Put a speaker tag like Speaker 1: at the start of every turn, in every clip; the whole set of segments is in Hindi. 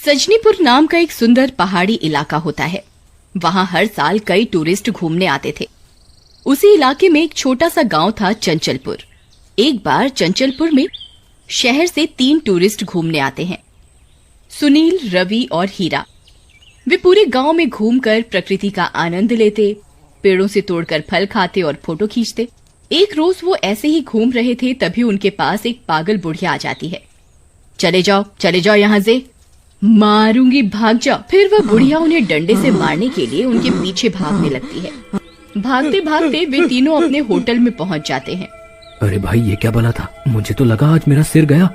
Speaker 1: सजनीपुर नाम का एक सुंदर पहाड़ी इलाका होता है। वहाँ हर साल कई टूरिस्ट घूमने आते थे। उसी इलाके में एक छोटा सा गांव था, चंचलपुर। एक बार चंचलपुर में शहर से 3 टूरिस्ट घूमने आते हैं, सुनील, रवि और हीरा। वे पूरे गांव में घूमकर प्रकृति का आनंद लेते, पेड़ों से तोड़कर फल खाते और फोटो खींचते। एक रोज वो ऐसे ही घूम रहे थे, तभी उनके पास एक पागल बुढ़िया आ जाती है। चले जाओ यहाँ से, मारूंगी, भाग जाओ। फिर वह बुढ़िया उन्हें डंडे से मारने के लिए उनके पीछे भागने लगती है। भागते भागते वे तीनों अपने होटल में पहुंच जाते हैं।
Speaker 2: अरे भाई, ये क्या बना था? मुझे तो लगा आज मेरा सिर गया।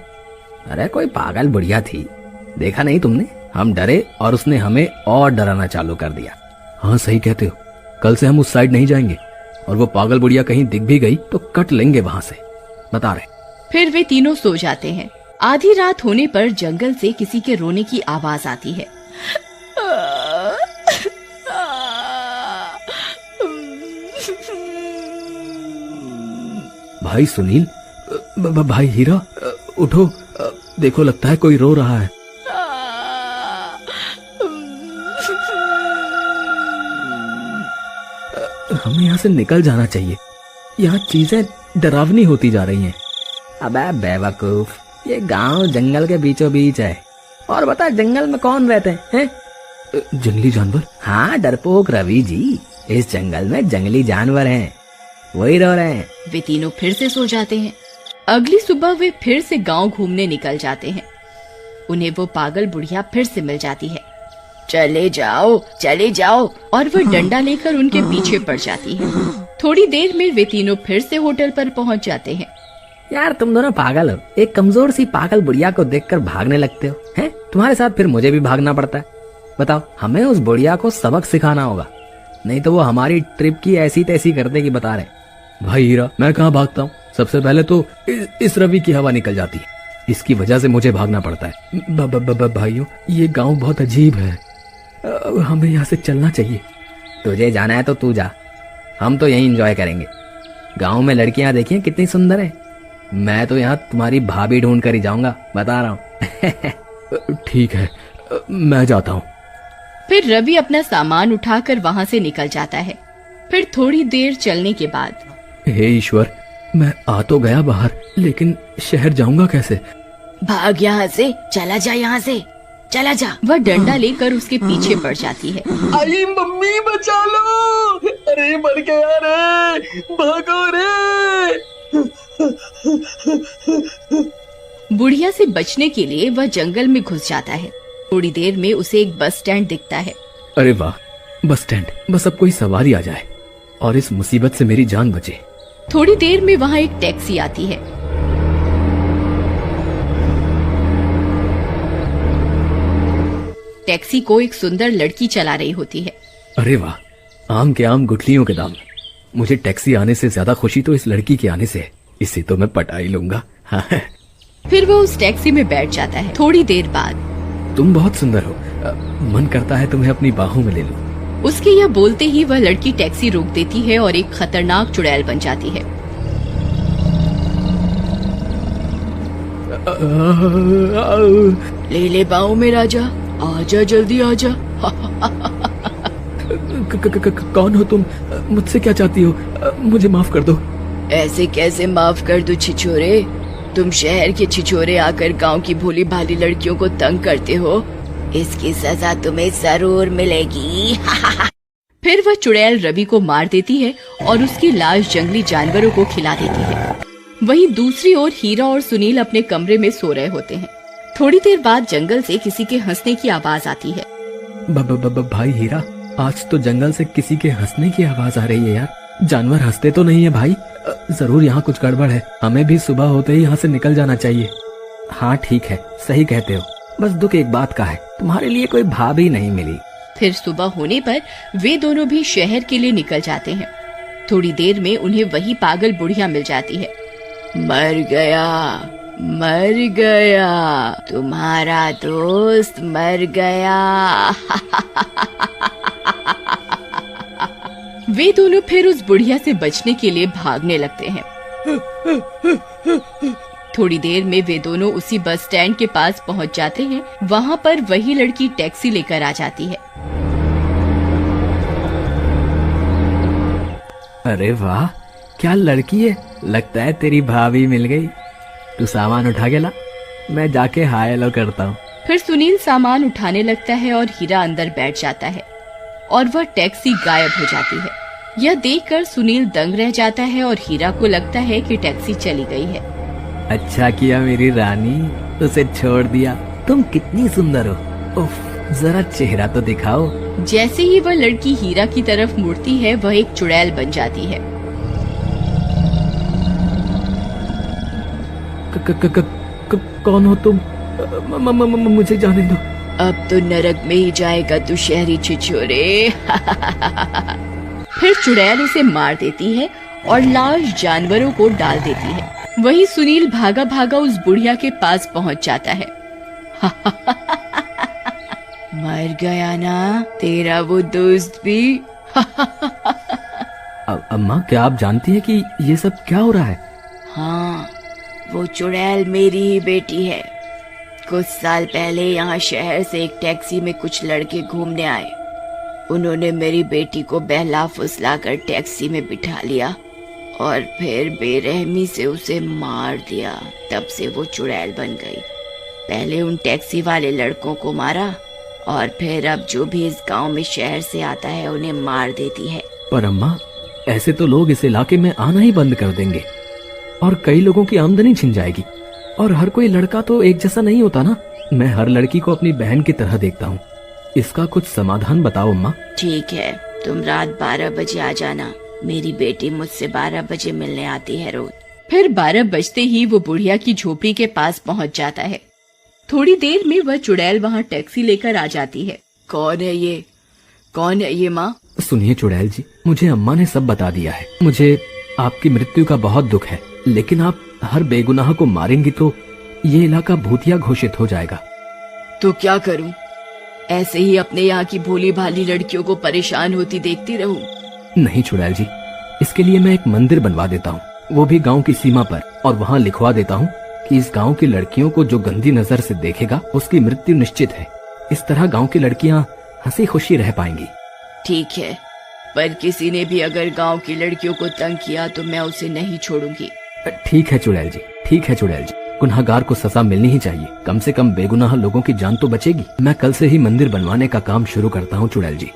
Speaker 3: अरे कोई पागल बुढ़िया थी, देखा नहीं तुमने? हम डरे और उसने हमें और डराना चालू कर दिया।
Speaker 2: हाँ, सही कहते हो। कल से हम उस साइड नहीं जाएंगे, और वो पागल बुढ़िया कहीं दिख भी गई तो कट लेंगे वहाँ से, बता रहे।
Speaker 1: फिर वे तीनों सो जाते हैं। आधी रात होने पर जंगल से किसी के रोने की आवाज आती है।
Speaker 2: भाई सुनील, भाई हीरा, उठो, देखो लगता है कोई रो रहा है। हमें यहाँ से निकल जाना चाहिए, यहाँ चीजें डरावनी होती जा रही हैं।
Speaker 3: अबे बेवकूफ, ये गांव जंगल के बीचों बीच है। और बता, जंगल में कौन रहते हैं?
Speaker 2: जंगली जानवर।
Speaker 3: हाँ, डरपोक रवि जी, इस जंगल में जंगली जानवर हैं, वही रो रहे हैं।
Speaker 1: वे तीनों फिर से सो जाते हैं। अगली सुबह वे फिर से गांव घूमने निकल जाते हैं। उन्हें वो पागल बुढ़िया फिर से मिल जाती है। चले जाओ, और वह डंडा लेकर उनके पीछे पड़ जाती है। थोड़ी देर में वे तीनों फिर से होटल पर पहुंच जाते हैं।
Speaker 3: यार, तुम दोनों पागल हो। एक कमजोर सी पागल बुढ़िया को देखकर भागने लगते हो, हैं? तुम्हारे साथ फिर मुझे भी भागना पड़ता है। बताओ, हमें उस बुढ़िया को सबक सिखाना होगा, नहीं तो वो हमारी ट्रिप की ऐसी तैसी कर देगी, बता रहे।
Speaker 2: भाई हीरा, मैं कहाँ भागता हूँ? सबसे पहले तो इस रवि की हवा निकल जाती है, इसकी वजह से मुझे भागना पड़ता है। भाइयों, ये गांव बहुत अजीब है, हमें यहाँ से चलना चाहिए।
Speaker 3: तुझे जाना है तो तू जा, हम तो यहीं एंजॉय करेंगे। गांव में लड़कियां देखिए कितनी सुंदर है। मैं तो यहाँ तुम्हारी भाभी ढूंढ कर ही जाऊंगा, बता रहा हूँ।
Speaker 2: ठीक है, मैं जाता हूँ।
Speaker 1: फिर रवि अपना सामान उठाकर वहाँ से निकल जाता है। फिर थोड़ी देर चलने के बाद,
Speaker 2: हे ईश्वर, मैं आ तो गया बाहर, लेकिन शहर जाऊंगा कैसे?
Speaker 1: भाग यहाँ से, चला जा यहाँ से, चला जा। वह डंडा लेकर उसके पीछे पड़ जाती है।
Speaker 4: आई मम्मी, बचा लो, अरे मर गया रे, भागो रे।
Speaker 1: बुढ़िया से बचने के लिए वह जंगल में घुस जाता है। थोड़ी देर में उसे एक बस स्टैंड दिखता है।
Speaker 2: अरे वाह, बस स्टैंड, बस अब कोई सवारी आ जाए और इस मुसीबत से मेरी जान बचे।
Speaker 1: थोड़ी देर में वहाँ एक टैक्सी आती है। टैक्सी को एक सुंदर लड़की चला रही होती है।
Speaker 2: अरे वाह, आम के आम गुठलियों के दाम। मुझे टैक्सी आने से ज्यादा खुशी तो इस लड़की के आने से है, इसे तो मैं पटा ही लूंगा। हाँ।
Speaker 1: फिर वो उस टैक्सी में बैठ जाता है। थोड़ी देर बाद,
Speaker 2: तुम बहुत सुंदर हो, मन करता है तुम्हें अपनी बाहों में ले लूं।
Speaker 1: उसके यह बोलते ही वह लड़की टैक्सी रोक देती है और एक खतरनाक चुड़ैल बन जाती है। ले बाहों में राजा, आजा, जल्दी आजा।
Speaker 2: कौन हो तुम? मुझसे क्या चाहती हो? मुझे माफ कर दो।
Speaker 1: ऐसे कैसे माफ कर दूं छिछोरे? तुम शहर के छिछोरे आकर गांव की भोली भाली लड़कियों को तंग करते हो, इसकी सजा तुम्हें जरूर मिलेगी। फिर वह चुड़ैल रवि को मार देती है और उसकी लाश जंगली जानवरों को खिला देती है। वहीं दूसरी ओर हीरा और सुनील अपने कमरे में सो रहे होते हैं। थोड़ी देर बाद जंगल से किसी के हंसने की आवाज आती है।
Speaker 2: भाई हीरा, आज तो जंगल से किसी के हंसने की आवाज आ रही है यार। जानवर हंसते तो नहीं है भाई? जरूर यहाँ कुछ गड़बड़ है, हमें भी सुबह होते ही यहाँ से निकल जाना चाहिए।
Speaker 3: हाँ ठीक है, सही कहते हो, बस दुख एक बात का है, तुम्हारे लिए कोई भाभी नहीं मिली।
Speaker 1: फिर सुबह होने पर वे दोनों भी शहर के लिए निकल जाते हैं। थोड़ी देर में उन्हें वही पागल बुढ़िया मिल जाती है। मर गया, तुम्हारा दोस्त मर गया। वे दोनों फिर उस बुढ़िया से बचने के लिए भागने लगते हैं। थोड़ी देर में वे दोनों उसी बस स्टैंड के पास पहुंच जाते हैं। वहां पर वही लड़की टैक्सी लेकर आ जाती है।
Speaker 2: अरे वाह, क्या लड़की है। लगता है तेरी भाभी मिल गई। तू सामान उठा के ला, मैं जाके हाय हेलो करता हूँ।
Speaker 1: फिर सुनील सामान उठाने लगता है और हीरा अंदर बैठ जाता है और वह टैक्सी गायब हो जाती है। यह देखकर सुनील दंग रह जाता है और हीरा को लगता है कि टैक्सी चली गई है।
Speaker 2: अच्छा किया मेरी रानी, उसे छोड़ दिया। तुम कितनी सुंदर हो। उफ, जरा चेहरा तो दिखाओ।
Speaker 1: जैसे ही वह लड़की हीरा की तरफ मुड़ती है, वह एक चुड़ैल बन जाती है।
Speaker 2: कौन हो तुम? मुझे जाने दो।
Speaker 1: अब तो नरक में ही जाएगा तू शहरी छिछोरे। फिर चुड़ैल उसे मार देती है और लाश जानवरों को डाल देती है। वही सुनील भागा भागा उस बुढ़िया के पास पहुंच जाता है। मर गया ना तेरा वो दोस्त भी।
Speaker 2: अम्मा, क्या आप जानती हैं कि ये सब क्या हो रहा है?
Speaker 1: हाँ, वो चुड़ैल मेरी ही बेटी है। कुछ साल पहले यहाँ शहर से एक टैक्सी में कुछ लड़के घूमने आए। उन्होंने मेरी बेटी को बहला फुसला कर टैक्सी में बिठा लिया और फिर बेरहमी से उसे मार दिया। तब से वो चुड़ैल बन गई। पहले उन टैक्सी वाले लड़कों को मारा और फिर अब जो भी इस गांव में शहर से आता है उन्हें मार देती है।
Speaker 2: पर अम्मा, ऐसे तो लोग इस इलाके में आना ही बंद कर देंगे और कई लोगों की आमदनी छिन जाएगी। और हर कोई लड़का तो एक जैसा नहीं होता ना। मैं हर लड़की को अपनी बहन की तरह देखता हूँ। इसका कुछ समाधान बताओ अम्मा।
Speaker 1: ठीक है, तुम रात 12 बजे आ जाना। मेरी बेटी मुझसे 12 बजे मिलने आती है रोज। फिर 12 बजते ही वो बुढ़िया की झोपड़ी के पास पहुंच जाता है। थोड़ी देर में वह चुड़ैल वहां टैक्सी लेकर आ जाती है। कौन है ये? कौन है ये माँ?
Speaker 2: सुनिए चुड़ैल जी, मुझे अम्मा ने सब बता दिया है। मुझे आपकी मृत्यु का बहुत दुख है, लेकिन आप हर बेगुनाह को मारेंगी तो ये इलाका भूतिया घोषित हो जाएगा।
Speaker 1: तो क्या करूं? ऐसे ही अपने यहाँ की भोली भाली लड़कियों को परेशान होती देखती रहूं?
Speaker 2: नहीं चुड़ैल जी, इसके लिए मैं एक मंदिर बनवा देता हूँ, वो भी गांव की सीमा पर, और वहाँ लिखवा देता हूँ कि इस गांव की लड़कियों को जो गंदी नजर से देखेगा उसकी मृत्यु निश्चित है। इस तरह गांव की लड़कियाँ हंसी खुशी रह पाएंगी।
Speaker 1: ठीक है, पर किसी ने भी अगर गांव की लड़कियों को तंग किया तो मैं उसे नहीं छोड़ूंगी।
Speaker 2: ठीक है चुड़ैल जी, ठीक है चुड़ैल जी। गुनहगार को सजा मिलनी ही चाहिए। कम से कम बेगुनाह लोगों की जान तो बचेगी। मैं कल से ही मंदिर बनवाने का काम शुरू करता हूँ चुड़ैल जी।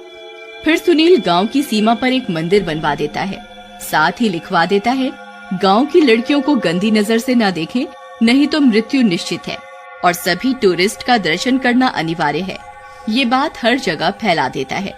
Speaker 1: फिर सुनील गांव की सीमा पर एक मंदिर बनवा देता है। साथ ही लिखवा देता है, गांव की लड़कियों को गंदी नजर से न देखें, नहीं तो मृत्यु निश्चित है और सभी टूरिस्ट का दर्शन करना अनिवार्य है। ये बात हर जगह फैला देता है।